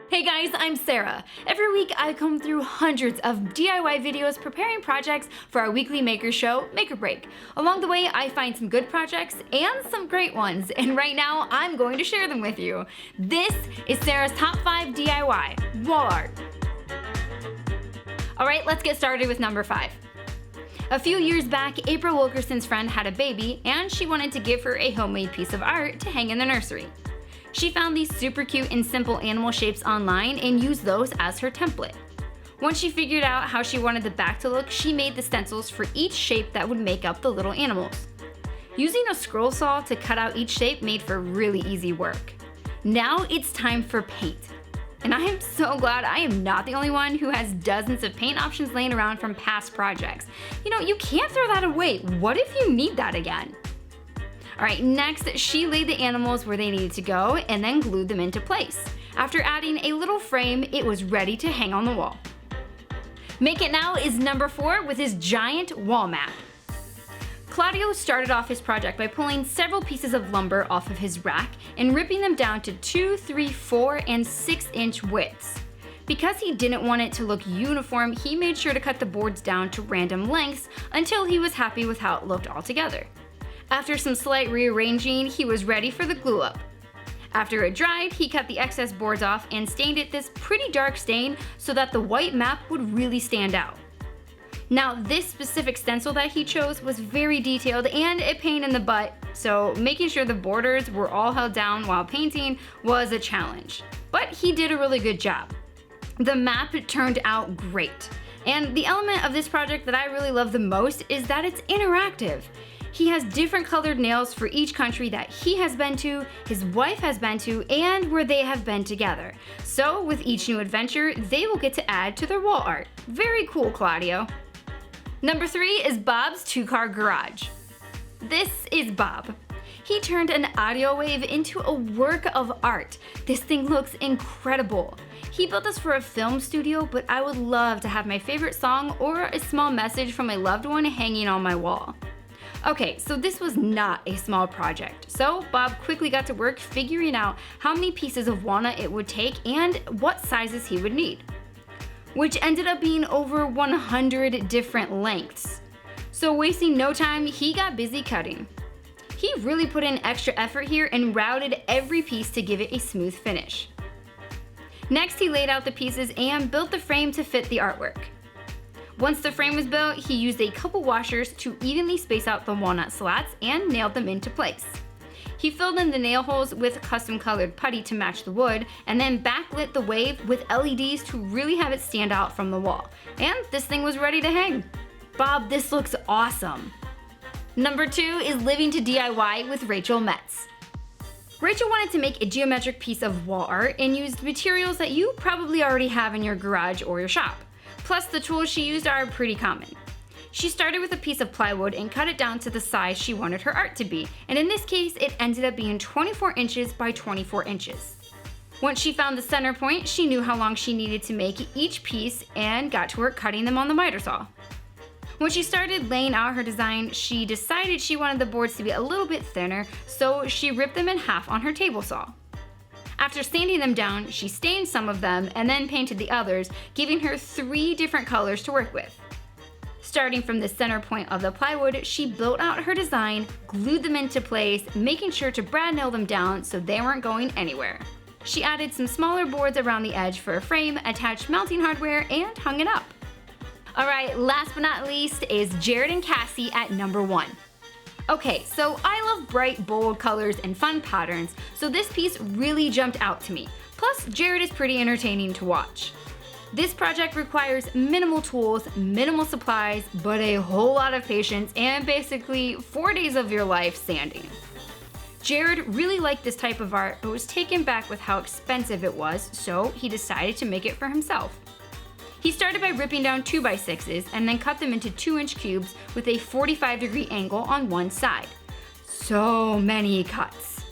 Hey guys, I'm Sarah. Every week I come through hundreds of DIY videos preparing projects for our weekly maker show, Make or Break. Along the way, I find some good projects and some great ones, and right now I'm going to share them with you. This is Sarah's Top 5 DIY Wall Art. Alright, let's get started with number 5. A few years back, April Wilkerson's friend had a baby, and she wanted to give her a homemade piece of art to hang in the nursery. She found these super cute and simple animal shapes online and used those as her template. Once she figured out how she wanted the back to look, she made the stencils for each shape that would make up the little animals. Using a scroll saw to cut out each shape made for really easy work. Now it's time for paint. And I am so glad I am not the only one who has dozens of paint options laying around from past projects. You can't throw that away. What if you need that again? Alright, next she laid the animals where they needed to go and then glued them into place. After adding a little frame, it was ready to hang on the wall. Make It Now is number 4 with his giant wall map. Claudio started off his project by pulling several pieces of lumber off of his rack and ripping them down to 2, 3, 4, and 6-inch widths. Because he didn't want it to look uniform, he made sure to cut the boards down to random lengths until he was happy with how it looked all together. After some slight rearranging, he was ready for the glue up. After it dried, he cut the excess boards off and stained it this pretty dark stain so that the white map would really stand out. Now, this specific stencil that he chose was very detailed and a pain in the butt, so making sure the borders were all held down while painting was a challenge. But he did a really good job. The map turned out great. And the element of this project that I really love the most is that it's interactive. He has different colored nails for each country that he has been to, his wife has been to, and where they have been together. So with each new adventure, they will get to add to their wall art. Very cool, Claudio. Number 3 is Bob's 2-car garage. This is Bob. He turned an audio wave into a work of art. This thing looks incredible. He built this for a film studio, but I would love to have my favorite song or a small message from a loved one hanging on my wall. Okay, so this was not a small project. So Bob quickly got to work figuring out how many pieces of walnut it would take and what sizes he would need, which ended up being over 100 different lengths. So wasting no time, he got busy cutting. He really put in extra effort here and routed every piece to give it a smooth finish. Next, he laid out the pieces and built the frame to fit the artwork. Once the frame was built, he used a couple washers to evenly space out the walnut slats and nailed them into place. He filled in the nail holes with custom colored putty to match the wood, and then backlit the wave with LEDs to really have it stand out from the wall. And this thing was ready to hang. Bob, this looks awesome. Number 2 is Living to DIY with Rachel Metz. Rachel wanted to make a geometric piece of wall art and used materials that you probably already have in your garage or your shop. Plus, the tools she used are pretty common. She started with a piece of plywood and cut it down to the size she wanted her art to be, and in this case, it ended up being 24 inches by 24 inches. Once she found the center point, she knew how long she needed to make each piece and got to work cutting them on the miter saw. When she started laying out her design, she decided she wanted the boards to be a little bit thinner, so she ripped them in half on her table saw. After sanding them down, she stained some of them and then painted the others, giving her 3 different colors to work with. Starting from the center point of the plywood, she built out her design, glued them into place, making sure to brad nail them down so they weren't going anywhere. She added some smaller boards around the edge for a frame, attached mounting hardware, and hung it up. Alright, last but not least is Jared and Cassie at number 1. Okay, so I love bright, bold colors and fun patterns, so this piece really jumped out to me. Plus, Jared is pretty entertaining to watch. This project requires minimal tools, minimal supplies, but a whole lot of patience and basically 4 days of your life sanding. Jared really liked this type of art, but was taken back with how expensive it was, so he decided to make it for himself. He started by ripping down 2x6s and then cut them into 2-inch cubes with a 45-degree angle on one side. So many cuts.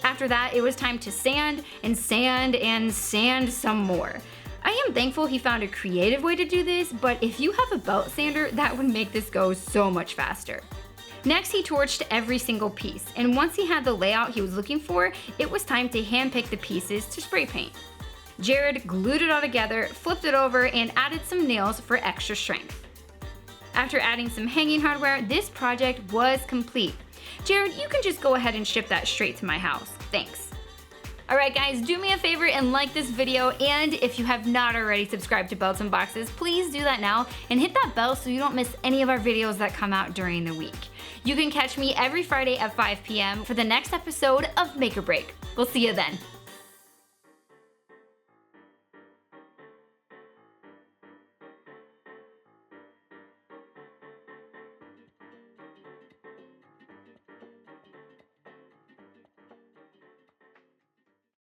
After that, it was time to sand and sand and sand some more. I am thankful he found a creative way to do this, but if you have a belt sander, that would make this go so much faster. Next, he torched every single piece, and once he had the layout he was looking for, it was time to handpick the pieces to spray paint. Jared glued it all together, flipped it over, and added some nails for extra strength. After adding some hanging hardware, this project was complete. Jared, you can just go ahead and ship that straight to my house. Thanks. Alright guys, do me a favor and like this video, and if you have not already subscribed to Belts and Boxes, please do that now and hit that bell so you don't miss any of our videos that come out during the week. You can catch me every Friday at 5 p.m. for the next episode of Make or Break. We'll see you then.